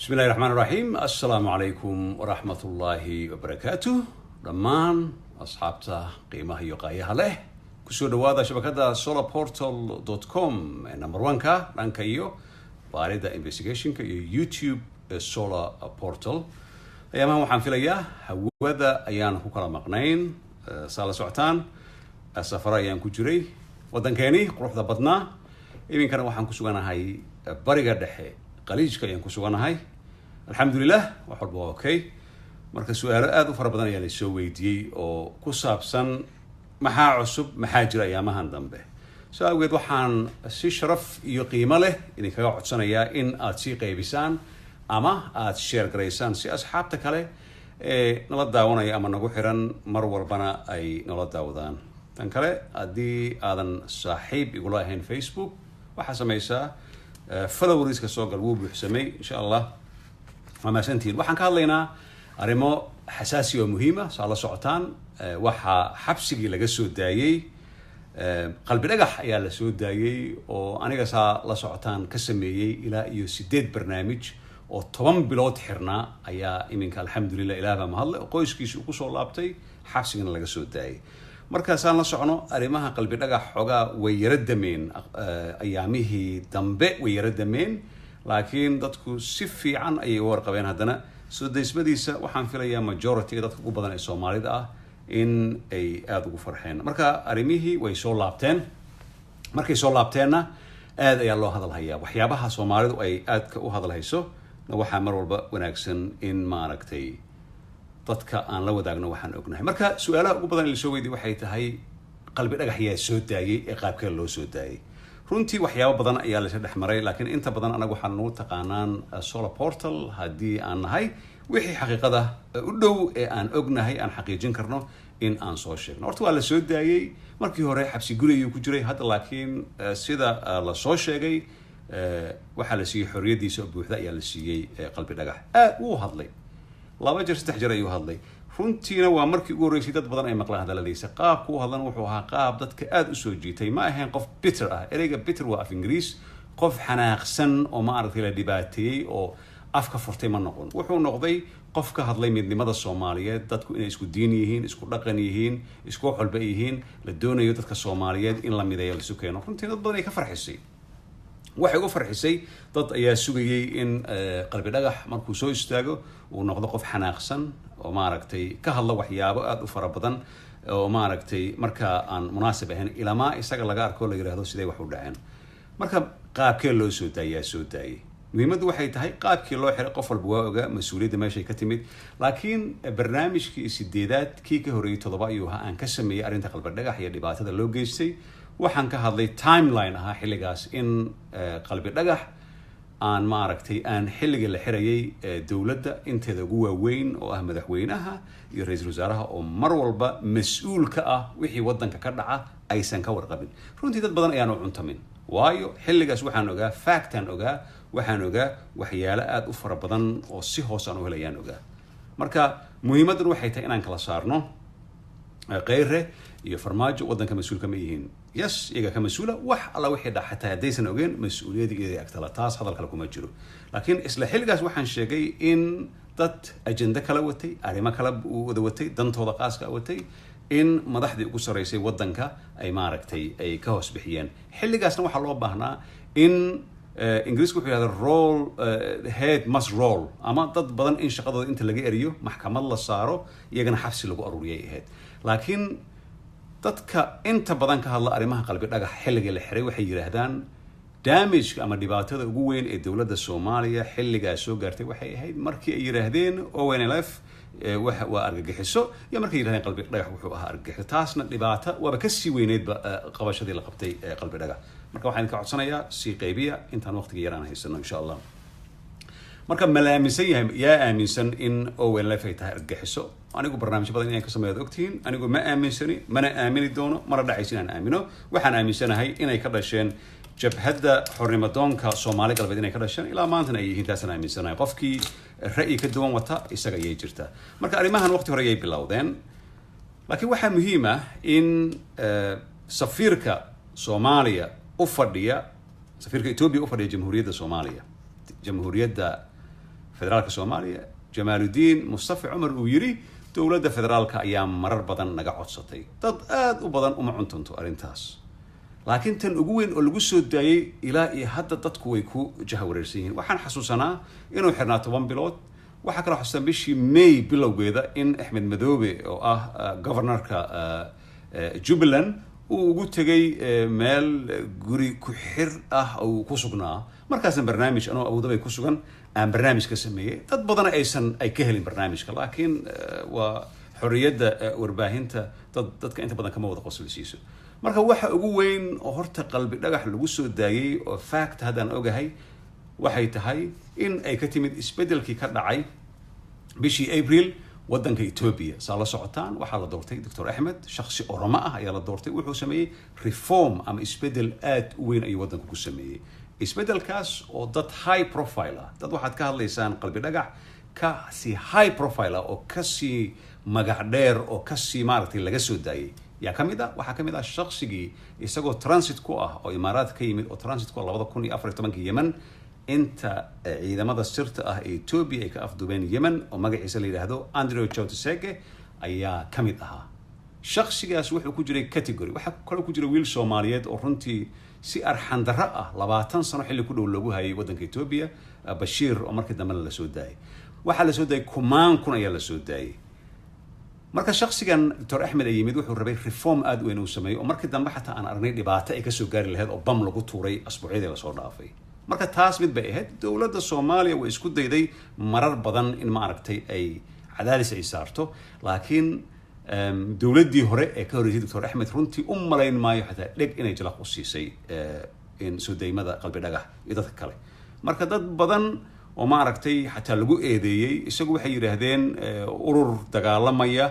بسم الله الرحمن الرحيم السلام عليكم ورحمة الله وبركاته دمان أصحابته قيمة يقايها له كسو دوادا شبكة solarportal.com نمبر 1 كا لانكا يو باريدا investigation كا يوتيوب solar portal أيام waxaan filayaa hawada ayaan ku kala maqnayn saala socotaan safar ayaan ku jiray wadankeeni quruxda badnaa iminkana waxaan ku suganahay bariga dhexe qaliijka ayaan ku suganahay alxamdulilah wax walba waa okay marka su'aalo aad u fara badan ayaa la soo weydiiyey oo ku saabsan maxaa cusub maxaa jira ayaamahan dambe soo awgeed waxaan si sharaf iyo qiimo leh idinkaga codsanayaa in aad sii qaybisaan ama aad share garaysaan si asxaabta kale ee nala daawanaya ama nagu xiran mar walbana ay nala daawadaan tan kale haddii aadan saaxiib igula ahayn facebook waxaa samaysaa followers-ka soo gal wuu buuxsamay insha allah waa mahadsantihiin waxaan ka hadlaynaa arrimo xasaasi oo muhiima saa la socotaan waxaa xabsigii laga soo daayey qalbi dhagax ayaa la soo daayey oo aniga saa la socotaan ka sameeyey ilaa iyo 8 barnaamij oo 10 bilood xirnaa ayaa iminka alxamdulilah ilaah baa mahadle oo qoyskiisa uu kusoo laabtay xabsigana laga soo daayey markaasaan la socno arrimaha qalbi dhagax xoogaa way yara dameen ayaamihii dambe way yara dameen laakiin dadku si fiican ayay u warqabeen haddana soo daysmadiisa waxaan filayaa majority dadka ugu badan ee soomaalida ah in ay aada ugu farxeen marka arrimihii way soo laabteen markay soo laabteenna aad ayaa loo hadalhayaa waxyaabaha soomaalidu ay aadka u hadalhayso waxaa mar walba wanaagsan in maaragtay dadka aan la wadaagno waxaan ognahay marka su'aalaha ugu badan ee la soo weydiiyey waxay tahay qalbi dhagax ayaa soo daayey ee qaabkee loo soo daayey runtii waxyaabo badan ayaa la dhex maray laakiin inta badan anagu waxaan nagu taqaanaan solar portal haddii aan nahay wixii xaqiiqada u dhow ee aan ognahay aan xaqiijin karno in aan soo sheegno horta waa la soo daayey markii hore xabsi guriyuu ku jiray hadda laakiin sida la soo sheegay waxaa la siiyey xorriyadiisa oo buuxda ayaa la siiyey qalbi dhagax wuu hadlay 2 jeer 3 jeer ayuu hadlay runtiina waa markii ugu horeysay dad badan ay maqlaan hadaladiisa qaabku u hadlan wuxuu ahaa qaab dadka aad u soo jiitay ma ahayn qof bitter ah ereyga bitter waa af ingiriis qof xanaaqsan oo ma aragtay la dhibaateeyey oo afka furtay ma noqon wuxuu noqday qof ka hadlay midnimada Soomaaliyeed dadku inay isku diin yihiin isku dhaqan yihiin isku xulba yihiin la doonayo dadka Soomaaliyeed in la mideeyo la isu keeno runtii dad badan ay ka farxisay waxay ugu farxisay dad ayaa sugayay in qalbi dhagax markuu soo istaago uu noqdo qof xanaaqsan oo maaragtay ka hadla waxyaabo aad u fara badan oo maaragtay marka aan munaasib ahayn ilaa isaga laga arko la yiraahdo sidee wax u dhaceen marka qaabkee loo soo daayay muhiimaddu waxay tahay qaabkii loo xiray qof walba waa ogaa mas'uuliyadda meeshay ka timid laakiin barnaamijkii 8aad kii ka horeeyay 7 ayuu ahaa aan ka sameeyay arrinta qalbi dhagax iyo dhibaatada loo geystay waxaan ka hadlay timeline ahaa xilligaas in qalbi dhagax aan maaragtay aan xilliga la xirayay dawladda inteeda ugu waaweyn oo ah madaxweynaha iyo ra'iisul wasaaraha oo mar walba mas'uul ka ah wixii wadanka ka dhaca aysan ka warqabin runtii dad badan ayaan u cuntamin waayo xilligaas waxaan ogaa factan ogaa waxaan ogaa waxyaalo aad u fara badan oo si hoos aan u helayaan ogaa marka muhiimaddu waxay tahay inaan kala saarno qeyre iyo farmaajo wadanka mas'uulka ma yihiin yes iyaga ka mas'uula wax alla wixii dhaxatay haddaysan ogeen mas'uuliyadda iyada agtala taas hadal kale kuma jiro laakiin isla xilligaas waxaan sheegay in dad ajenda kala watay arrimo kala wada watay dantooda qaaska watay in madaxdii ugu sareysay wadanka ay maaragtay ay ka hoos bixiyeen xilligaasna waxaa loo baahnaa in ingiriisku wuxuu yidhahdaa roll head must roll ama dad badan in shaqadooda inta laga eriyo maxkamad la saaro iyagana xabsi lagu aruuriyay ahayd laakiin dadka inta badan ka hadla arrimaha qalbi dhagax xilliga la xiray waxay yiraahdaan damage ama dhibaatada ugu weyn ee dawladda Soomaaliya xilligaas soo gaartay waxay ahayd markii ay yiraahdeen ONLF waa argagixiso iyo markii ay yiraahdeen qalbi dhagax wuxuu ahaa argagixiso taasna dhibaato waaba ka sii weyneed qabashadii la qabtay qalbi dhagax marka waxaan ka codsanayaa si qaybiya intaan waqtiga yaraan haysano insha Allah marka ma la aaminsan yahay yaa aaminsan in ONLF ay tahay argagixiso anigu barnaamij badan inay ka sameeyay ogtiin anigu ma aaminsani mana aamini doono mara dhacaysin aan aamino waxaan aaminsanahay inay ka dhasheen jabhadda xornimadoonka Soomaali galbeed inay ka dhasheen ilaa maantana ay yihiin taasna aaminsanahay qofkii ra'yi ka duwan wata isaga ayay jirtaa marka arrimahan waqti hore ayay bilowdeen laakiin waxaa muhiim ah in safiirka Soomaaliya u fadhiya safiirka Ethiopia u fadhiya jamhuuriyadda Soomaaliya jamhuuriyadda federaalka Soomaaliya Jamaaludiin Mustafa Cumar uu yiri dowladda federaalka ayaa marar badan naga codsatay dad aad u badan uma cuntanto arrintaas laakiin tan ugu weyn oo lagu soo daayay ilaa iyo hadda dadku way ku jahawareersan yihiin waxaan xasuusanaa inuu xirnaa 10 bilood waxa kale xasuusan bishii May bilowgeeda in Axmed Madoobe oo ah governorka Jubaland uu ugu tagay meel guri ku xir ah oo ku sugnaa markaas barnaamij anoo Abu ku sugan aan barnaamij ka sameeyay dad badan ay ka helin barnaamijka laakiin waa xorriyadda warbaahinta dadka inta badan kama wada qoslisiiso marka waxa ugu weyn oo horta qalbi dhagax lagu soo daayay oo fact hadaan ogahay waxay tahay in ay ka timid isbedelkii ka dhacay bishii April waddanka Ethiopia la socotaan waxa la doortay Dr. Ahmed shakhsi Oromo ah ayaa la doortay wuxuu sameeyay reform ama isbedel aad u weyn ay waddanku ku sameeyay isbedelkaas oo dad high profile ah dad waxaad ka hadlaysaan qalbi dhagax ka si high profile oo ka si magac dheer oo ka si maaragtay laga soo daayay yaa kamid ah waxa kamid ah shakhsigii isagoo transit ku ah oo imaaraad ka yimid oo transit ku 2014 Yemen inta ciidamada sirta ah ee Ethiopia ay ka afduubeen Yemen oo magaciisa la yiraahdo Andrew Choteseke ayaa kamid ahaa shakhsigaas wuxuu ku jiray category waxa kale ku jira wiil Soomaaliyeed oo runtii si arxan darro ah 20 sano xilli ku dhow lagu hayay waddanka Ethiopia Bashir oo markii dambe la soo daayay waxa la soo daayay kumaan kun ayaa la soo daayay marka shakhsigan Dr. Ahmed ay yimid wuxuu rabay reform aad weyn uu sameeyo oo markii dambe xataa aan aragnay dhibaato ay ka soo gaari lahayd oo bam lagu tuuray asbuucyadii la soo dhaafay marka taas mid bay ahayd dowladda Soomaaliya way isku dayday marar badan in ma aragtay ay cadaadis ay saarto laakiin dowladdii hore ee ka horeysay Dr. Ahmed runtii malayn maayo xataa dhig inay jalaq u siisay in soo daymada qalbi dhagax iyo dadka kale marka dad badan oo ma aragtay xataa lagu eedeeyay isagu waxay yiraahdeen urur dagaalamaya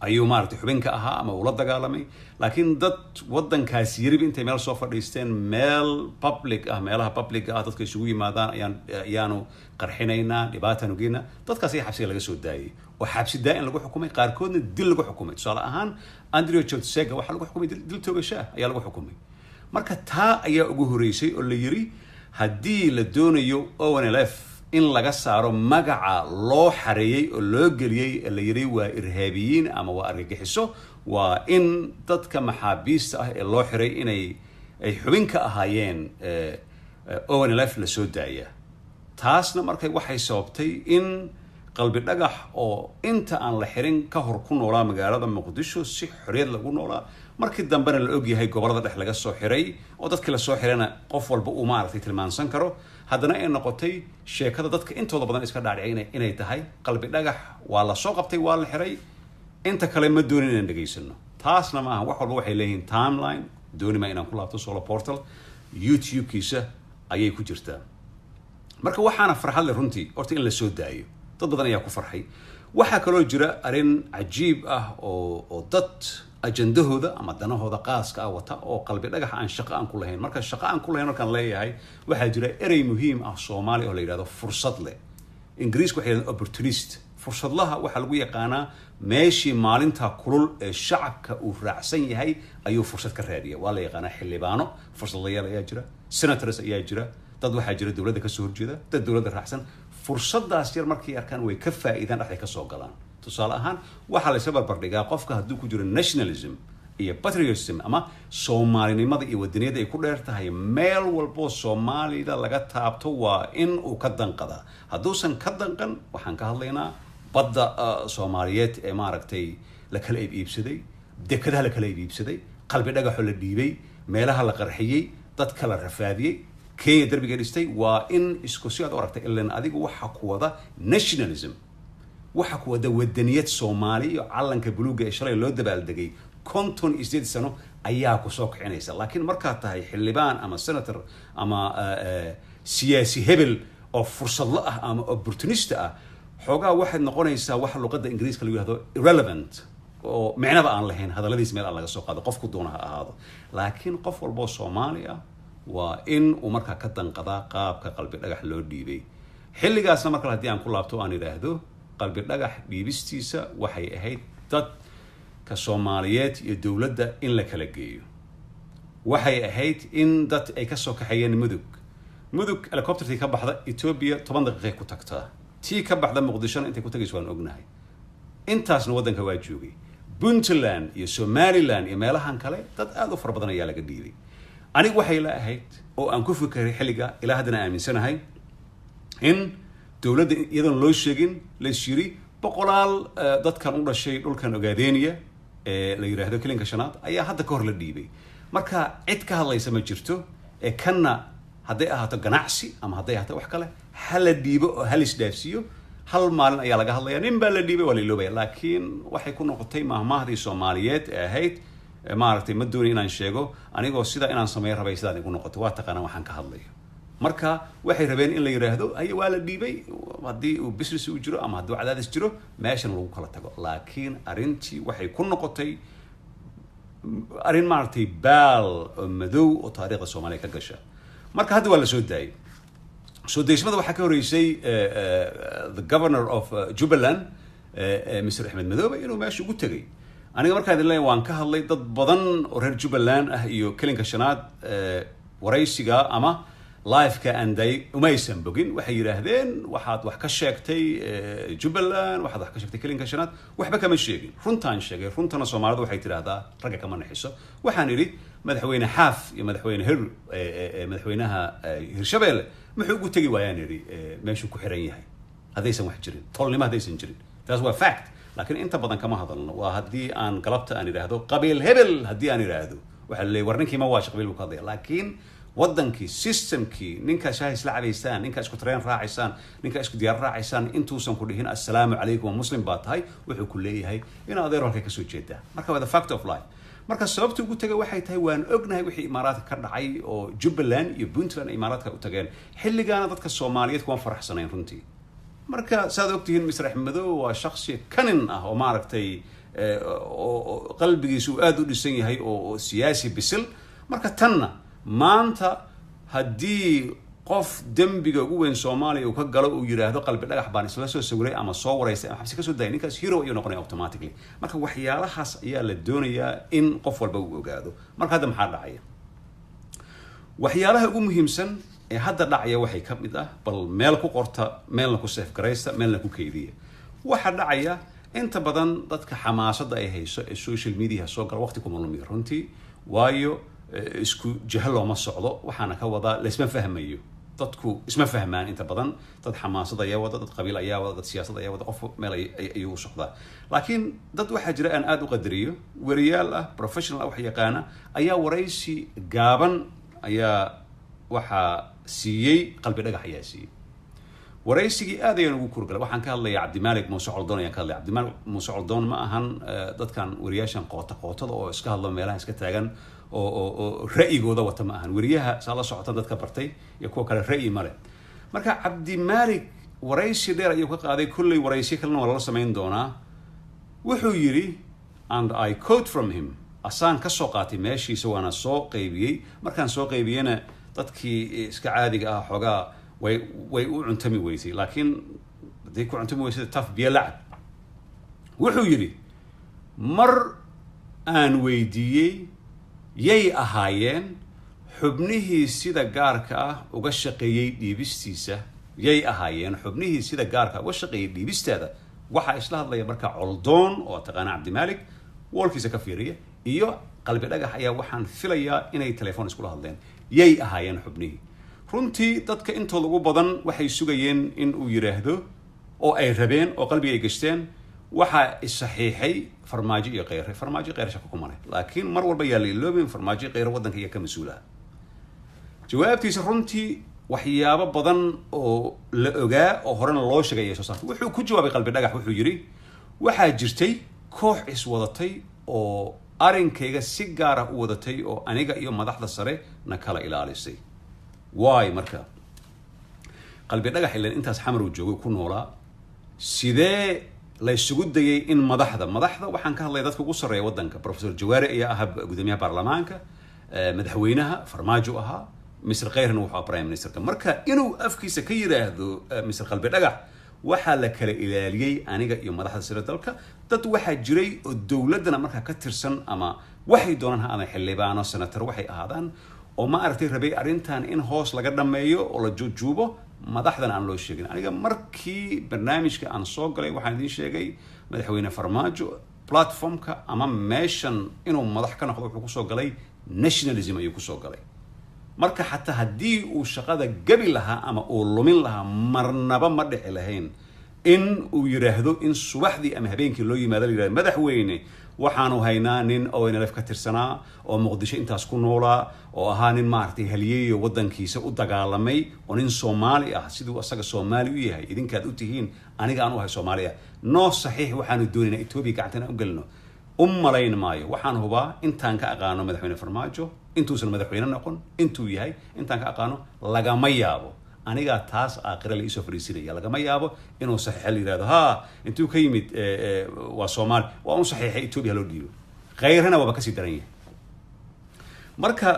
ayuu maartay xubinka ahaa ama uu la dagaalamay laakiin dad waddankaas yirib intay meel soo fadhiisteen meel public ah meelaha public ah dadka isugu yimaadaan ayaanu qarxinaynaa dhibaatanu geena dadkaas ay xabsiga laga soo daayay oo xabsi daa'in lagu xukumay qaarkoodna dil lagu xukumay tusaale ahaan Andrew Choteseke waxa lagu xukumay dil toogasho ayaa lagu xukumay marka taa ayaa ugu horeysay oo la yiri haddii la doonayo ONLF in laga saaro magaca loo xareeyay oo loo geliyay la yiri waa irhaabiyiin ama waa argagixiso waa in dadka maxaabiista ah ee loo xiray inay ay xubin ka ahaayeen ONLF la soo daaya taasna markay waxay sababtay in qalbi dhagax oo inta aan la xirin ka hor ku noolaa magaalada Muqdisho si xorriyad lagu noolaa markii dambena la og yahay gobolada dhex laga soo xiray oo dadkii la soo xirayna qof walba uu maaragtay tilmaansan karo haddana ay noqotay sheekada dadka intooda badan iska dhaadhicay inay tahay qalbi dhagax waa la soo qabtay waa la xiray inta kale ma doonin inaan dhageysano taasna maaha wax walba waxay leeyihiin timeline dooni ma inaan ku laabto Solar Portal YouTube-kiisa ayay ku jirtaa marka waxaana farxad leh runtii horta in la soo daayo dad badan ayaa ku farxay waxa kaloo jira arrin cajiib ah oo dad ajandahooda ama danahooda qaaska ah wata oo qalbi dhagax aan shaqo aan ku lahayn marka shaqo aan ku lahayn markaan leeyahay waxaa jira erey muhiim ah Soomaali oo la yiraahdo fursad leh Ingiriisku waxay yiraahdaan opportunist fursadlaha waxa lagu yaqaanaa meeshii maalinta kulul ee shacabka uu raacsan yahay ayuu fursad ka raadiyaa waa la yaqaanaa xildhibaano fursadlayaal ayaa jira senators ayaa jira dad waxaa jira dowladda ka soo horjeeda dad dowladda raacsan fursadaas yar markay arkaan way ka faa'iidaan dhaxay ka soo galaan tusaale ahaan waxa la isla barbardhigaa qofka hadduu ku jiro nationalism iyo patriotism ama Soomaalinimada iyo wadaniyada ay ku dheer tahay meel walbo Soomaalida laga taabto waa in uu ka danqada hadduusan ka danqan waxaan ka hadlaynaa badda Soomaaliyeed ee maaragtay la kala iibsaday dekadaha la kala iibsaday qalbi dhagaxo la dhiibay meelaha la qarxiyay dadka la rafaadiyay Kenya darbiga dhistay waa in isku si aad u aragtay ilaa adigu waxa ku wada nationalism waxa ku wada wadaniyad Soomaali iyo calanka buluuga ee shalay loo dabaaldegay konton isdeed sano ayaa ku soo kicinaysa laakiin marka tahay xildhibaan ama senator ama siyaasi hebel oo fursad la ah ama opportunist ah xogaa waxay noqonaysaa wax luqadda Ingiriiska lagu yiraahdo irrelevant oo macnaba aan lahayn hadalladiis meel aan laga soo qaado qofku doonaha ahaado laakiin qof walba Soomaali ah waa in uu markaa ka danqadaa qaabka qalbi dhagax loo dhiibay xilligaasna marka haddii aan ku laabto aan yiraahdo qalbi dhagax dhiibistiisa waxay ahayd dad ka Soomaaliyeed iyo dowladda in la kala geeyo waxay ahayd in dad ay ka soo kaxayeen mudug mudug helicoptertii ka baxda Ethiopia 10 daqiiqo ku tagtaa tii ka baxda Muqdisho intay ku tagayso waan ognahay intaasna wadanka waa joogay Puntland iyo Somaliland iyo meelahan kale dad aad u far badan ayaa laga dhiibay anigu waxay la ahayd oo aan ku fikiray xilliga ilaa hadana aaminsanahay in dawladda iyadan loo sheegin la shiri boqolaal dadkan u dhashay dhulkan Ogaadeniya la yiraahdo kilinka shanaad ayaa hadda ka hor la dhiibay marka cid ka hadlaysa ma jirto kana haday ahaato ganacsi ama haday ahaato wax kale hal dhiibo oo hal isdaafsiyo hal maalin ayaa laga hadlayaa nin baa la dhiibay waa la iloobay laakiin waxay ku noqotay mahmaahdii Soomaaliyeed ahayd maaragtay ma doonay inaan sheego anigoo sida inaan sameeyo rabay sidaan igu noqoto waa taqaan waxaan ka hadlayo marka waxay rabeen in la yiraahdo ay waa la dhiibay hadii uu business u jiro ama hadii cadaadis jiro meeshan lagu kala tago laakiin arintii waxay ku noqotay arin maaragtay baal madow oo taariikhda Soomaaliya ka gasha marka hadda waa la soo daayay soo deysmada waxa ka horeysay the governor of Jubaland Mr. Ahmed Madoobe inuu meesha ugu tagay aniga markaa idin leeyahay waan ka hadlay dad badan oo reer Jubaland ah iyo kilinka shanaad waraysiga ama live-ka anday umaysan bogin waxay yiraahdeen waxaad wax ka sheegtay Jubaland waxaad wax ka sheegtay kilinka shanaad waxba kama sheegin runtaan sheegay runtana Soomaalidu waxay tiraahdaa ragga kama naxiso waxaan iri madaxweyne Xaaf iyo madaxweyne madaxweynaha Hirshabelle muxuu ugu tagi waayaan iri meeshu ku xiran yahay hadaysan wax jirin tolnimo hadaysan jirin taas waa fact laakiin inta badan kama hadalno waa hadii aan galabta aan iraahdo qabiil hebel hadii aan iraahdo waxa la leeyahay warninkii ma waa qabiil ku hadlay laakiin wadankii systemkii ninka shaah isla cabaystaan ninka isku tareen raacisaan ninka isku diyaar raacisaan intuusan ku dhihin assalaamu calaykum muslim baa tahay wuxuu ku leeyahay in adeer halka ka soo jeeda marka waa the fact of life marka sababtu ugu tagay waxay tahay waan ognahay wixii imaaraadka ka dhacay oo Jubaland iyo Puntland imaaraadka u tageen xilligaana dadka Soomaaliyeed kuma faraxsanayn runtii marka saad ogtihiin Mr. Ahmed Madoobe waa shakhsi kanin ah oo maaragtay oo qalbigiisu aad u dhisan yahay oo siyaasi bisil marka tanna maanta hadii qof dambiga ugu weyn Soomaaliya uu ka galo uu yiraahdo qalbi dhagax baan isla soo sawiray ama soo wareysay ama xabsi ka soo daayay ninkaas hero ayuu noqonay automatically marka waxyaalahaas ayaa la doonayaa in qof walba uu ogaado marka hadda maxaa dhacay waxyaalaha ugu muhiimsan ee hadda dhacaya waxay ka mid ah bal meel ku qorta meelna ku save gareysta meelna ku keydiya waxa dhacaya inta badan dadka xamaasada ay hayso ee social media soo gal waqti kuma lumiyo runtii waayo isku jahlo ma socdo waxaana ka wada la isma fahmayo dadku isma fahmaan inta badan dad xamaasada ayaa wada dad qabiil ayaa wada dad siyaasad ayaa wada qof meel ayuu u socdaa laakiin dad waxa jira aan aad u qadariyo wariyaal ah professional wax yaqaana ayaa waraysi gaaban ayaa waxa siiyay qalbi dhagax ayaa siiyay waraysigii aad ayaan ugu kurgalay waxaan ka hadlayaa Cabdimalik Muuse Coldoon ayaan ka hadlay Cabdimalik Muuse Coldoon ma ahan dadkan wariyaashan qootada oo iska hadlo meelaha iska taagan oo ra'yigooda wata ma ahan wariyaha sala socota dadka bartay iyo kuwa kale ra'yi male marka Cabdimalik waraysi dheer ayuu ka qaaday kulli waraysi kalena wala sameyn doonaa wuxuu yiri and I quote from him asaan ka soo qaatay meeshiisa waana soo qaybiyay markaan soo qaybiyana dadkii iska caadiga ah xogaa way u cuntami weysay laakiin hadii ku cuntami weysay taf biyo lacab wuxuu yiri mar aan weydiiyay yay ahaayeen xubnihii sida gaarka ah uga shaqeeyay dhiibistiisa yay ahaayeen xubnihii sida gaarka uga shaqeeyay dhiibisteeda waxa isla hadlaya marka Coldoon oo taqaan Cabdimalik walkiisa ka fiiriya iyo qalbi dhagax ayaa waxaan filayaa inay telefoon isku hadleen yay ahaayeen xubnihii runtii dadka intooda ugu badan waxay sugayeen in uu yiraahdo oo ay rabeen oo qalbiga ay gashteen waxa saxiixay farmaajo iyo qeyr shaqo kuma leh laakiin mar walba yaa la iloobin farmaajo qeyr wadanka iyo ka mas'uulaha jawaabtiisa runtii waxyaabo badan oo la ogaa oo horena loo sheegay soo saartay wuxuu ku jawaabay qalbi dhagax wuxuu yiri waxa jirtay koox is wadatay oo arinkayga si gaar ah u wadatay oo aniga iyo madaxda sare na kala ilaalisay waay marka qalbi dhagax ilaa intaas xamar uu joogo ku noolaa sidee la isugu dayay in madaxda waxaan ka hadlay dadka ugu sareeya wadanka professor Jawaari ayaa ah gudoomiyaha baarlamaanka madaxweynaha farmaajo ahaa Mr. Qeyrna wuxuu prime ministerka marka inuu afkiisa ka yiraahdo Mr. qalbi dhagax waxa la kala ilaaliyay aniga iyo madaxda sare dalka dad waxa jiray oo dawladana marka ka tirsan ama waxay doonaan ha ama xildhibaano senator waxay ahaadaan oo ma aragtay rabay arrintan in hoos laga dhameeyo oo la juujuubo madaxdan aan loo sheegin aniga markii barnaamijka aan soo galay waxaan idin sheegay madaxweyne Farmaajo platformka ama meeshan inuu madax ka noqdo wuxuu ku soo galay nationalism ayuu ku soo galay marka xataa haddii uu shaqada gabi lahaa ama uu lumin lahaa marnaba ma dhici lahayn in uu yiraahdo in subaxdii ama habeenkii loo yimaado la yiraahdo madaxweyne waxaanu haynaa nin ONLF ka tirsanaa oo Muqdisho intaas ku noolaa oo ahaa nin maartay haliyeeyo wadankiisa u dagaalamay oo nin Soomaali ah sidoo asaga Soomaali u yahay idinkaad u tihiin aniga aan u ahay Soomaaliya noo saxiix waxaanu doonaynaa Ethiopia gacantana u galno malayn maayo waxaan hubaa intaan ka aqaano madaxweyne Farmaajo intuusan madaxweyne noqon intuu yahay intaan ka aqaano lagama yaabo aniga taas aakhira la isoo fariisinaya lagama yaabo inuu saxiix la yiraahdo ha intuu ka yimid waa Soomaali waa un saxiixay Ethiopia loo dhiibo qayrana waa ka sii daran yahay marka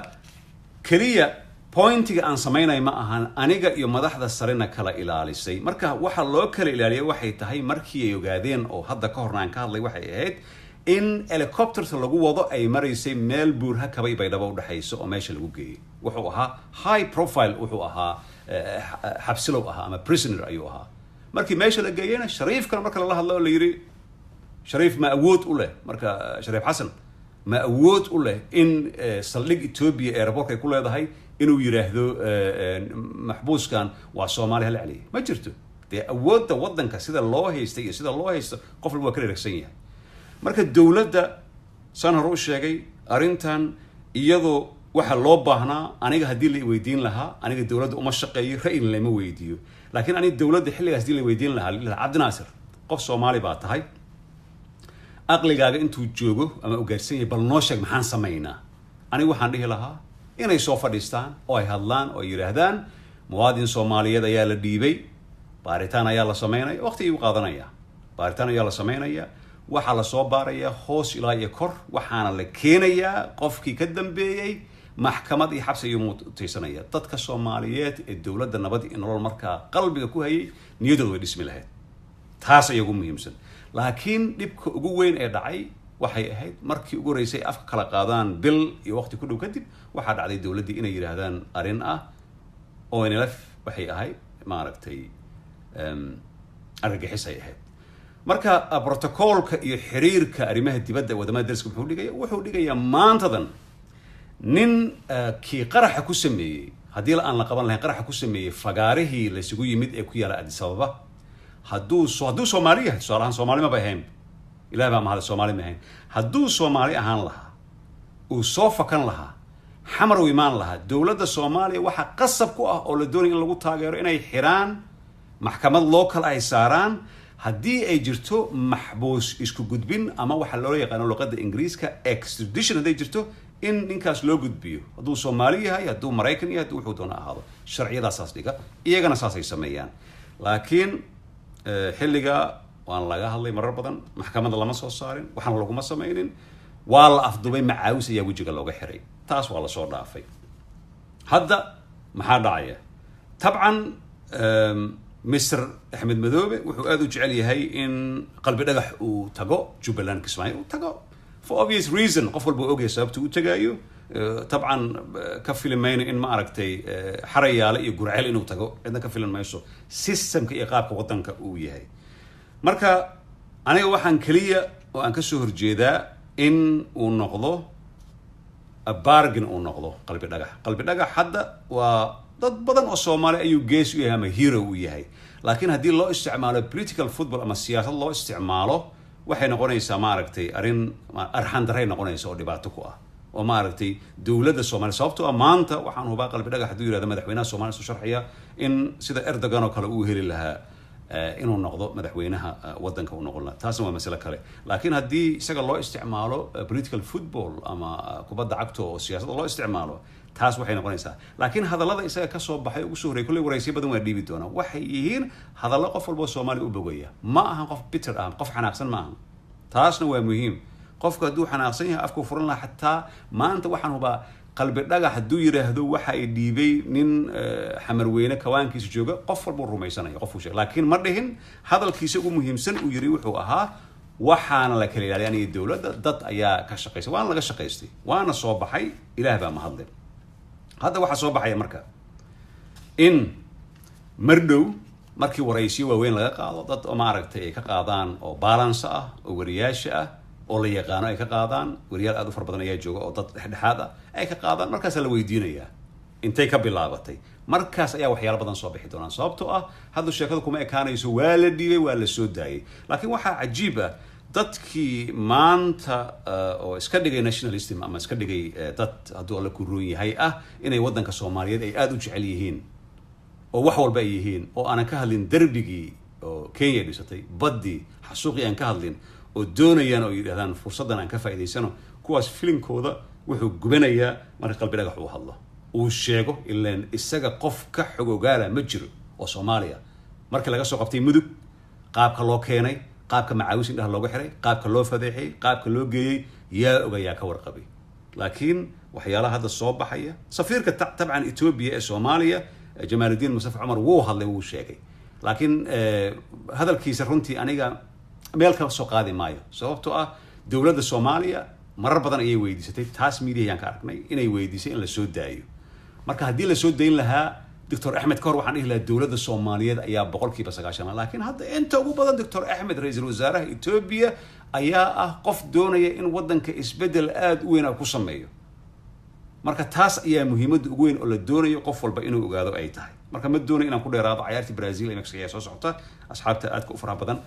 kaliya pointiga aan sameynay ma ahan aniga iyo madaxda sarena kala ilaalisay marka waxa loo kala ilaaliyay waxay tahay markii ay ogaadeen oo hadda ka hornaan ka hadlay waxay ahayd in helicopters lagu wado ay maraysay meel buurha kabay baydhabo u dhaxayso oo meesha lagu geeyay wuxuu ahaa high profile wuxuu ahaa xabsilow ahaa ama prisoner ayuu ahaa markii meesha la geeyayna shariifkan marka la hadlo la yiri shariif ma awood u leh marka shariif xasan ma awood u leh in saldhig Ethiopia airport ay ku leedahay inuu yiraahdo maxbuuskan waa Soomaali hal cali ma jirto dee awoodda wadanka sida loo haystay iyo sida loo haysto qof walba ka reersan yahay marka dawladda san hore u sheegay arrintan iyadoo waxa loo baahnaa aniga hadii la weydiin lahaa aniga dawladda uma shaqeeyo ra'yin lama weydiiyo laakiin aniga dawladda xilligaas hadii la weydiin lahaa Cabdinaasir qof Soomaali baa tahay aqligaaga intuu joogo ama u gaarsan yahay bal noo sheeg maxaan sameynaa aniga waxaan dhihi lahaa inay soo fadhiistaan oo ay hadlaan oo yiraahdaan muwaadin Soomaaliyeed ayaa la dhiibay baaritaan ayaa la sameynaya waqti uu qaadanaya baaritaan ayaa la sameynaya waxa la soo baaraya hoos ilaa iyo kor waxaana la keenayaa qofkii ka dambeeyay maxkamad iyo xabsi iyo mutaysanaya dadka Soomaaliyeed ee dawladda nabad iyo nolol markaa qalbiga ku hayay niyadooda way dhismi lahayd taas ayaa ugu muhiimsan laakiin dhibka ugu weyn ee dhacay waxay ahayd markii ugu horeysay afka kala qaadaan bil iyo waqti ku dhow kadib waxa dhacday dawladda inay yiraahdaan arin ah ONLF waxay ahayd maaragtay argagixis ay ahayd marka protocolka iyo xiriirka arrimaha dibadda wadamada dalka wuxuu dhigayaa maantadan nin kii qaraxa ku sameeyay hadii aan la qaban lahayn qaraxa ku sameeyay fagaarihii la isugu yimid ee ku yaala Addis Ababa hadduu Soomaali yahay Soomaali ma bahayn ilaahay baa mahad Soomaali ma ahayn hadduu Soomaali ahaan lahaa uu soo fakan lahaa xamar u imaan lahaa dawladda Soomaaliya waxa qasab ku ah oo la doonayo in lagu taageero inay xiraan maxkamad local ay saaraan haddii ay jirto maxbuus isku gudbin ama waxa loo yaqaan luqadda Ingiriiska extradition haday jirto in ninkaas loo gudbiyo hadduu Soomaali yahay hadduu Mareykan yahay hadduu wuxuu doona ahaado sharciyadaas saas dhiga iyagana saas ay sameeyaan laakiin xilliga waan laga hadlay marar badan maxkamadda lama soo saarin waxaan laguma sameeynin waa la afdubay macaawis ayaa wajiga looga xiray taas waa la soo dhaafay hadda maxaa dhacaya tabcan Mr. Ahmed Madoobe wuxuu aad u jecel yahay in qalbi dhagax uu tago Jubbaland Kismaayo uu tago for obvious reason qof walba og yahay sababta uu tagaayo tabcan ka filmayna in ma aragtay xarayaale iyo gurceel inuu tago cidna ka filan mayso systemka iyo qaabka wadanka uu yahay marka aniga waxaan kaliya oo aan ka soo horjeedaa in uu noqdo bargain uu noqdo qalbi dhagax hadda waa dad badan oo Soomaali ayuu gees u yahay ama hero u yahay laakiin hadii loo isticmaalo political football ama siyaasad loo isticmaalo waxay noqonaysaa ma aragtay arin arxan daray noqonaysa oo dhibaato ku ah oo ma aragtay dawladda Soomaaliya sababtoo ah maanta waxaan hubaa qalbi dhagax haduu yiraahdo madaxweynaha Soomaaliya soo sharxiya in sida Erdogan oo kale uu heli lahaa inuu noqdo madaxweynaha wadanka uu noqon lahaa taasna waa mas'ala kale laakiin hadii isaga loo isticmaalo political football ama kubadda cagta oo siyaasad loo isticmaalo taas waxay noqonaysaa laakiin hadallada isaga ka soo baxay ugu soo horeeyay kulli waraysi badan waa dhiibi doona waxay yihiin hadallo qof walba Soomaali u bogaya ma aha qof bitter ah qof xanaaqsan ma aha taasna waa muhiim qofka hadduu xanaaqsan yahay afku furan lahaa xataa maanta waxaan hubaa qalbi dhagax hadduu yiraahdo waxa ay dhiibay nin xamarweyne kawaankiisa jooga qof walba rumaysanaya qof uu sheegay laakiin ma dhihin hadalkiisa ugu muhiimsan uu yiri wuxuu ahaa waxaana la kala ilaaliyay dawladda dad ayaa ka shaqeysay waana laga shaqeystay waana soo baxay ilaah baa mahadlay hadda waxaa soo baxaya marka in mardhow markii waraysiyo waaweyn laga qaado dad oo maaragtay ay ka qaadaan oo balance ah oo wariyaasha ah oo la yaqaano ay ka qaadaan wariyaal aad u fara badan ayaa jooga oo dad dhexdhexaad ah ay ka qaadaan markaasaa la weydiinayaa intay ka bilaabatay markaas ayaa waxyaalo badan soo bixi doonaan sababtoo ah hadda sheekadu kuma ekaanayso waa la dhiibay waa la soo daayay laakiin waxaa cajiib ah dadkii maanta oo iska dhigay nationalism ama iska dhigay dad hadduu alla ku roon yahay ah inay waddanka soomaaliyeed ay aada u jecel yihiin oo wax walba ay yihiin oo aanan ka hadlin derbigii oo kenya dhisatay baddii xasuuqii aan ka hadlin oo doonayaan oo yidhahdaan fursaddan aan ka faa'iidaysano kuwaas filinkooda wuxuu gubanayaa marka qalbi dhagax uu hadlo uu sheego ilaan isaga qof ka xogogaala ma jiro oo soomaaliya markii laga soo qabtay mudug qaabka loo keenay qaabka macaawis indhaha looga xiray qaabka loo fadeexay qaabka loo geeyey yaa ogayaa ka warqabay laakiin waxyaalaha hadda soo baxaya safiirka tabcan etoobiya ee soomaaliya jamaaludiin mustafa cumar wuu hadlay wuu sheegay laakiin hadalkiisa runtii aniga meel ka soo qaadi maayo sababtoo ah dowladda soomaaliya marar badan ayay weydiisatay taas media ayaan ka aragnay inay weydiisay in la soo daayo marka haddii la soo dayn lahaa doctor axmed kahor waxaan dhihi lahaa dowladda soomaaliyeed ayaa 90% laakiin hadda inta ugu badan doctor axmed ra-iisul wasaaraha etoobiya ayaa ah qof doonaya in waddanka isbeddel aada u weyn ku sameeyo marka taas ayaa muhiimadda ugu weyn oo la doonayo qof walba inuu ogaado ay tahay marka ma doonayo inaan ku dheeraado cayaartii brazil ee mexico ayaa soo socota asxaabta aadka u faraha badan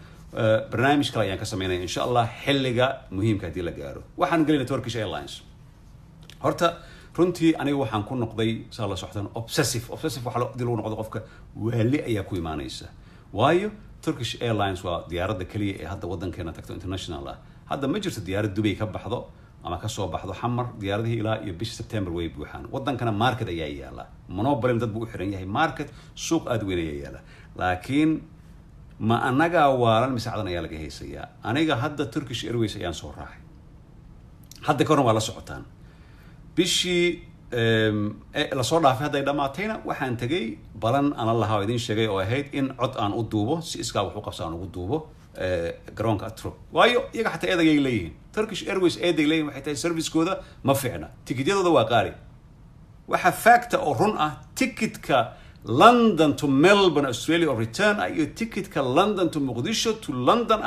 barnaamij kale ayaan ka sameynaya insha allah xilliga muhiimka haddii la gaaro waxaan gelinay Turkish Airlines horta runtii aniga waxaan ku noqday saa la socdaan obsessive waxa dil uu noqdo qofka waali ayaa ku imaanaysa waayo Turkish Airlines waa diyaaradda kaliya ee hadda waddankeena tagto international ah hadda ma jirto diyaarad Dubai ka baxdo ama ka soo baxdo xamar diyaaradihii ilaa iyo bisha September way buuxaan waddankana market ayaa yaala monopoly dad buu u xiran yahay market suuq aad weyn ayaa yaala laakiin ma anaga waalan misaadan ayaa laga haysayaa aniga hadda Turkish Airways ayaan soo raacay hadda korna waa la socotaan bishii la soo dhaafay hadday dhamaatayna waxaan tagay balan aan lahaa idin sheegay oo ahayd in cod aan u duubo si iskaa wax u qabso aan ugu duubo garoonka Atrop waayo iyaga xataa eedagay leeyihiin Turkish Airways eeday leeyihiin waxay tahay service-kooda ma fiicna tikityadooda waa qaali waxa factor oo run ah tikitka London to Melbourne Australia or return iyo tikitka London to Mogadishu to London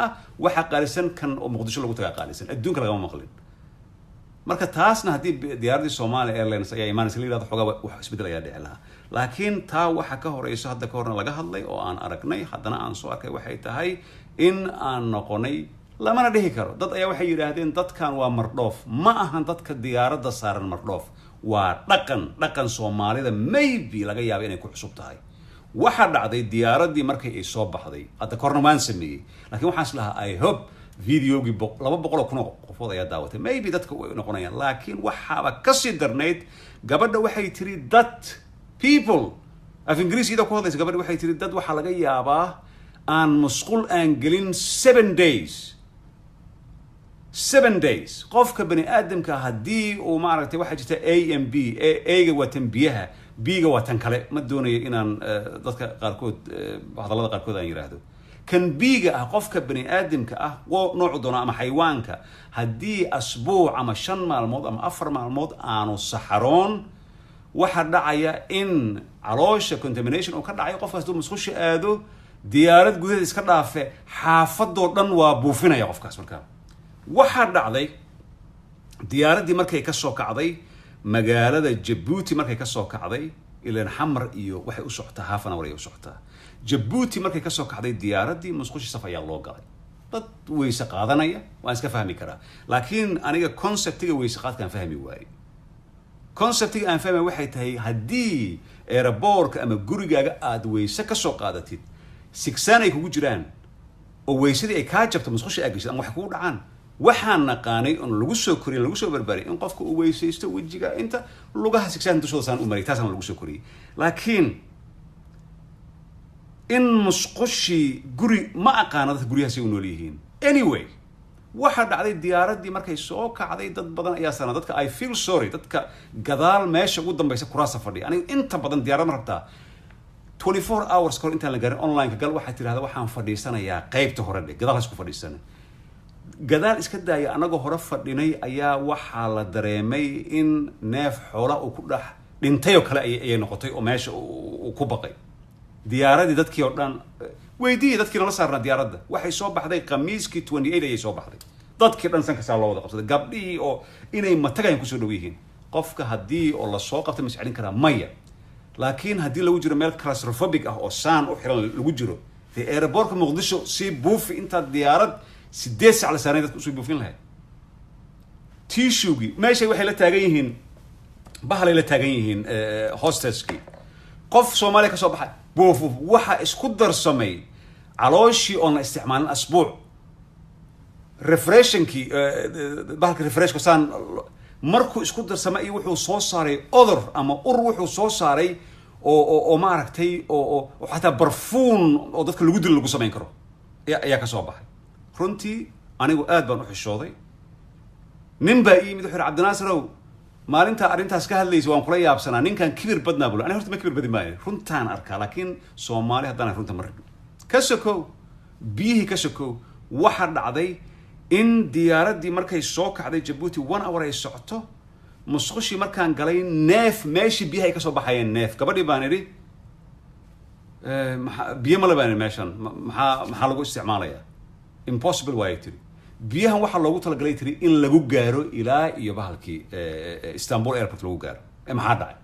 waxa qaalisan kan oo Mogadishu lagu tagaa qaalisan adduunka lagama maqlin marka taasna haddii diyaaradii Somali Airlines ayaa imaanaysa la yiraahdo xogaa wax isbedel ayaa dhici lahaa laakiin taa waxa ka horeyso hadda ka horna laga hadlay oo aan aragnay haddana aan soo arkay waxay tahay in aan noqonay lamana dhihi karo dad ayaa waxay yidhaahdeen dadkan waa mardhoof ma ahan dadka diyaaradda saaran mardhoof waa dhaqan Soomaalida maybe laga yaabo inay ku cusub tahay waxa dhacday diyaaradii markay ay soo baxday hadda korna waan sameeyay laakiin waxaan islahaa I hope videogi 200 kun qofood ayaa daawatay maybe dadka way noqonayaan laakiin waxaaba ka sii darnayd gabadha waxay tiri dad people af ingiriisiga ku hadlaysa gabadha waxay tiri dad waxa laga yaabaa aan musqul aan gelin 7 days qofka bani aadamka haddii uu maaragtay waxa jirta A and B A-ga waa tan biyaha B-ga waa tan kale ma doonayo inaan dadka qaarkood hadallada qaarkood aan yiraahdo kan biiga ah qofka bani aadamka ah waa nooc doona ama xayawaanka haddii asbuuc ama 5 maalmood ama 4 maalmood aanu saxaroon waxa dhacaya in caloosha contamination oo ka dhacayo qofkaas duu musqusha aado diyaarad gudaheeda iska dhaafe xaafadoo dhan waa buufinaya qofkaas markaa waxa dhacday diyaaradii markay ka soo kacday magaalada Djibouti markay ka soo kacday ilaan xamar iyo waxay u socotaa half an hour ay u socotaa Djibouti markay ka soo kacday diyaaradii musqushi saf ayaa loo galay dad weyse qaadanaya waan iska fahmi karaa laakiin aniga conceptiga weyse qaadkaan fahmi waayay conceptiga aan fahmay waxay tahay haddii airportka ama gurigaaga aad weyse ka soo qaadatid sigsaan ay kugu jiraan oo weysadii ay kaa jabto musqushi aad gashid ama wax kugu dhacaan waxaan naqaanay on lagu soo koriyay lagu soo barbaray in qofka uu weysaysto wajiga inta lugaha sigsaan dushooda saan u maray taasaan lagu soo koriyay laakiin in musqushi guri ma aqaana dadka guryahaasi u nool yihiin anyway waxa dhacday diyaaradii markay soo kacday dad badan ayaa sana dadka I feel sorry dadka gadaal meesha ugu dambaysa kuraasa fadhiya aniga inta badan diyaarad ma rabtaa 24 hours kor intaan la gaarin online ka gal waxay tiraahdaa waxaan fadhiisanayaa qaybta hore gadaal isku fadhiisanay gadaal iska daaya anagoo hore fadhinay ayaa waxaa la dareemay in neef xoola uu ku dhex dhintay oo kale ayay noqotay oo meesha uu ku baqay diyaaradii dadkii oo dhan weydiiyay dadkii nala saarnaa diyaaradda waxay soo baxday khamiiskii 28 ayay soo baxday dadkii dhan sanka saa loo wada qabsaday gabdhihii oo inay matagayan kusoo dhow yihiin qofka haddii oo lasoo qabtay ma iscelin karaa maya laakiin haddii lagu jiro meel claustrophobic ah oo saan u xiran lagu jiro dee aeroboortka muqdisho si buufi intaad diyaarad 8 sac la saarnay dadka usoo buufin lahayd tissuegi meeshay waxay la taagan yihiin bahalay la taagan yihiin hostesskii qof Soomaaliya ka soo baxay buuf waxa isku darsamay calooshii oo la isticmaalin asbuuc refreshingkii bahalka refreshka saan markuu isku darsamay iyo wuxuu soo saaray odor ama wuxuu soo saaray oo ma aragtay oo xataa barfuun oo dadka lagu dilo lagu sameyn karo ayaa ka soo baxay runtii anigu aad baan u xishooday nin baa ii mid wuxuu Cabdinaasirow maalinta arrintaas ka hadlaysa waan kula yaabsanaa ninkan kibir badnaa buu aniga horta ma kibir badin maayo runtaan arkaa laakiin Soomaali haddana runta ma rabin ka sokow biyihii ka sokow waxa dhacday in diyaaradii markay soo kacday Djibouti 1 hour ay socoto musqushi markaan galay neef meeshii biyaha ay ka soo baxayeen neef gabadhii baan idhi biyo ma labaan meeshan maxaa lagu isticmaalayaa impossible way tiri biyahan waxa loogu talagalay tiri in lagu gaaro ilaa iyo bahalkii Istanbul airport lagu gaaro maxaa dhacay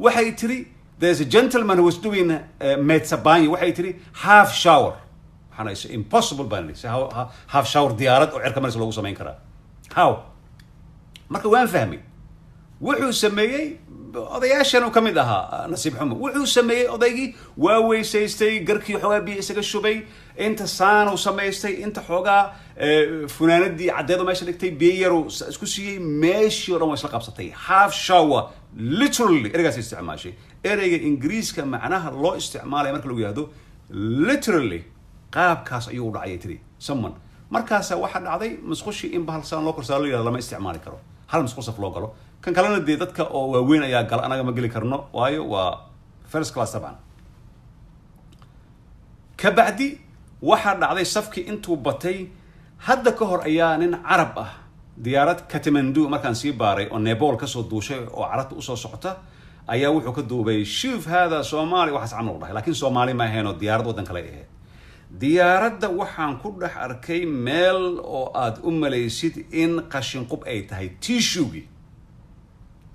waxay tiri there's a gentleman who was doing metsabani waxay tiri half shower waxana is impossible baan half shower diyaarad oo cirka maris lagu sameyn karaa how marka waan fahmay wuxuu sameeyay odayaashan uu kamid ahaa nasiib xumo wuxuu sameeyay odaygii waa weysaystay garkii xogaa biyo isaga shubay inta saan uu sameystay inta xogaa funaanadii cadeedo meesha dhigtay biyo yar uu isku siiyay meeshii oo dhan waa isla qabsatay half shower literally ereygaas isticmaashay ereyga ingiriiska macnaha loo isticmaalay marka lagu yiraahdo literally qaabkaas ayuu u dhacay tiri someone markaas waxa dhacday musqushi in bahal saan loo korsaalo yiraahdo lama isticmaali karo hal musqul saf loo galo kan kalena dee dadka oo waaweyn ayaa gal anaga ma geli karno waayo waa first class taban ka bacdi waxa dhacday safkii intuu batay hadda ka hor ayaa nin carab ah diyaarad Kathmandu markaan sii baaray oo Nepal ka soo duushay oo carabta u soo socota ayaa wuxuu ka duubay shuf hada Soomaali waxa sacan u dhahay laakiin Soomaali ma ahayn oo diyaarad wadan kale ahayd diyaaradda waxaan ku dhex arkay meel oo aad u malaysid in qashin qub ay tahay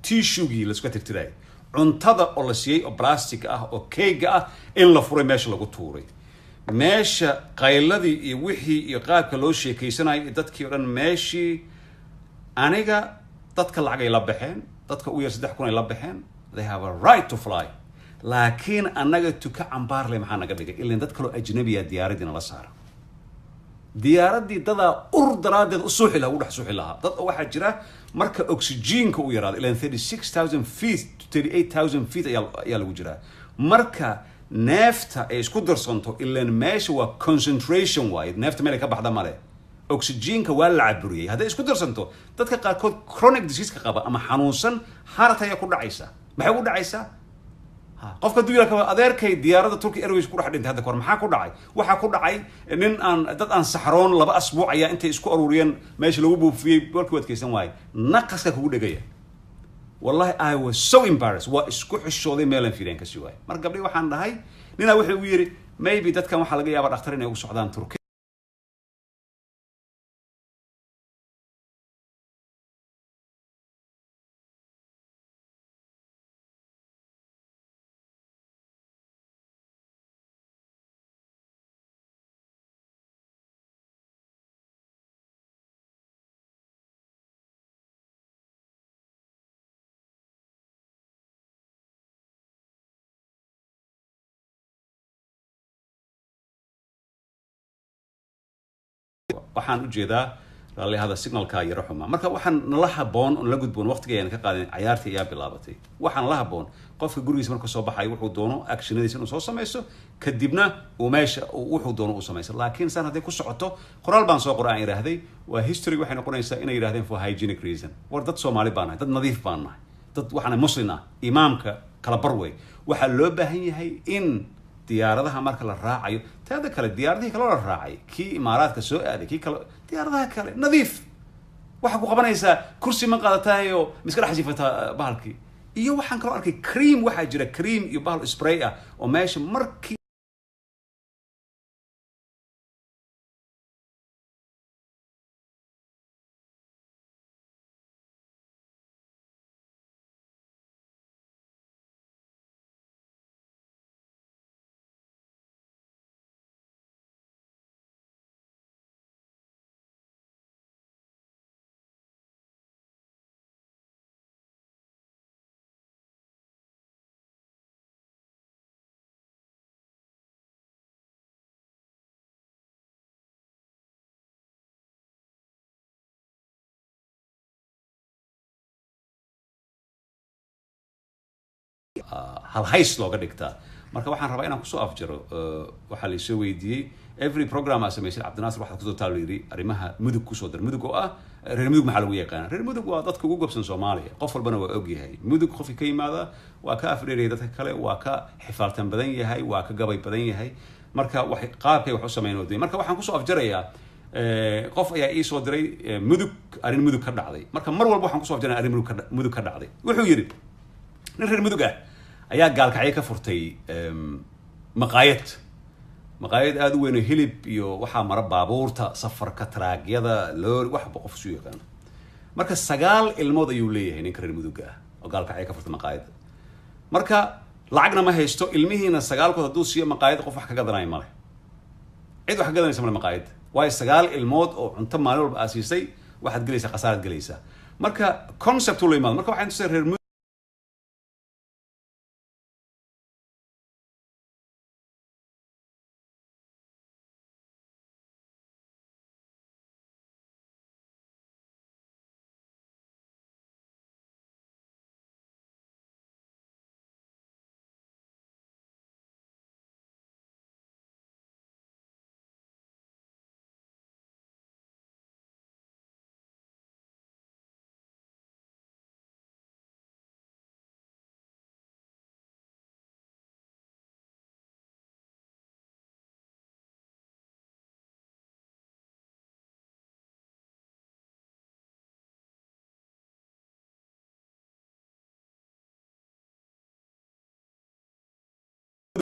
tissuegi la isku tirtiray cuntada oo la siiyay oo plastic ah oo cake ah in la furay meesha lagu tuuray meesha qayladii iyo wixii iyo qaabka loo sheekaysanay dadkii oo dhan meeshii aniga dadka lacag ay la baxeen dadka u yar 3,000 ay la baxeen they have a right to fly laakiin anaga tuka cambaar leh maxaa naga dhigay ilaa dad kale oo ajnabi ah diyaaradina la saara diyaaradii dada daradeed u suuxi lahaa u dhex suuxi lahaa dad waxa jira marka oxygenka u yaraado ilaa 36,000 feet to 38,000 feet ayaa lagu jiraa marka neefta ay isku darsanto ilaa meesha waa concentration waaye neefta meel ka baxda male oxygenka waa la caburiyay haday isku darsanto dadka qaarkood chronic disease ka qaba ama xanuunsan xaalad ayaa ku dhacaysa maxay u dhacaysaa qofka duulka adeerkay diyaaradda Turkish Airways ku dhex dhintay hadda kor maxaa ku dhacay waxa ku dhacay nin aan dad aan saxroon 2 asbuuc ayaa intay isku ururiyeen meesha lagu buufiyay warkii wadkaysan waay naqaska kugu dhagaya wallahi I was so embarrassed waa isku xishooday meelan fiireen ka sii waay mar gabdhay waxaan dhahay nina wuxuu u yiri maybe dadkan waxa laga yaabaa dhakhtar inay ugu socdaan Turkiga waxaan u jeedaa raalli hada signalka yar xuma marka waxaan nala haboon oo la gudboon waqtigeena ka qaadan ciyaartii ayaa bilaabatay waxaan la haboon qofka gurigiisa marka soo baxay wuxuu doono actionadiisa inuu soo sameeyo kadibna uu meesha wuxuu doono uu sameeyo laakiin san haday ku socoto qoraal baan soo qoraan iraahday waa history waxay noqonaysaa inay yiraahdeen for hygienic reason war dad Soomaali baan nahay dad nadiif baan nahay dad waxana muslim ah imaamka kala barway waxa loo baahan yahay in diyaaradaha marka la raacayo taada kale diyaaradii kale la raacay kii imaaraadka soo aaday kii kale diyaaradaha kale nadiif waxa ku qabanaysa kursi ma qaadataay oo miska dhaxjifata bahalkii iyo waxaan kaloo arkay cream waxaa jira cream iyo bahal spray ah oo meesha markii hal hays looga dhigtaa marka waxaan rabaa inaan kusoo afjaro waxaa la soo weydiiyey every program aa sameysay cabdinaasir waxaad kusoo taal yiri arrimaha mudug kusoo dar mudug oo ah reer mudug maxaa lagu yaqaanaa reer mudug waa dadka ugu gobsan Soomaaliya qof walbana waa og yahay mudug qofki ka yimaada waa ka afdheeray dadka kale waa ka xifaaltan badan yahay waa ka gabay badan yahay marka wax qaabkay wax u sameeyeen marka waxaan kusoo afjarayaa qof ayaa ii soo diray mudug arrin mudug ka dhacday marka mar walba waxaan kusoo afjaraa arrin mudug ka dhacday wuxuu yiri nin reer mudug ah ayaa gaalkacyo ka furtay maqaayad aad u weyn oo hilib iyo waxaa mara baabuurta safarka taraagyada loor wax qof isu yaqaan marka 9 ilmood ayuu leeyahay ninka reer mudug ah oo gaalkacyo ka furtay maqaayad marka lacagna ma haysto ilmihiina 9 kood haduu siiyo maqaayad qof wax ka gadanay male cid wax ka gadanaysa male maqaayad way 9 ilmood oo cunto maalin walba aasiisay waxaad galaysaa qasaarad galaysaa marka concept uu leeyahay marka waxaan tusay reer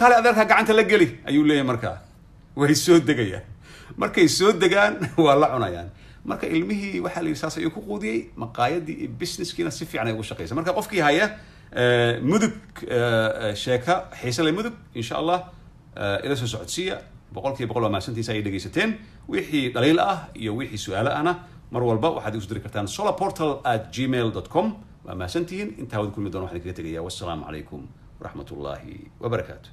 kale adeerka gacanta la geli ayuu leeyahay marka way soo degayaan markay soo degaan waa la cunayaan marka ilmihii waxa la yisaasay ku quudiyay maqaayadii iyo businesskiina si fiican ay ugu shaqeeysan marka qofkii haya mudug sheeka xiisa leh mudug insha Allah ila soo socodsiya boqolkiiba boqol waa maasantiisa ay dhageysateen wixii dhaliil ah iyo wixii su'aalo ahna mar walba waxaad igu soo diri kartaan solarportal@gmail.com waa maasantiin intaa wada kulmi doona waxaan kaga tegayaa wassalamu calaykum ورحمة الله وبركاته.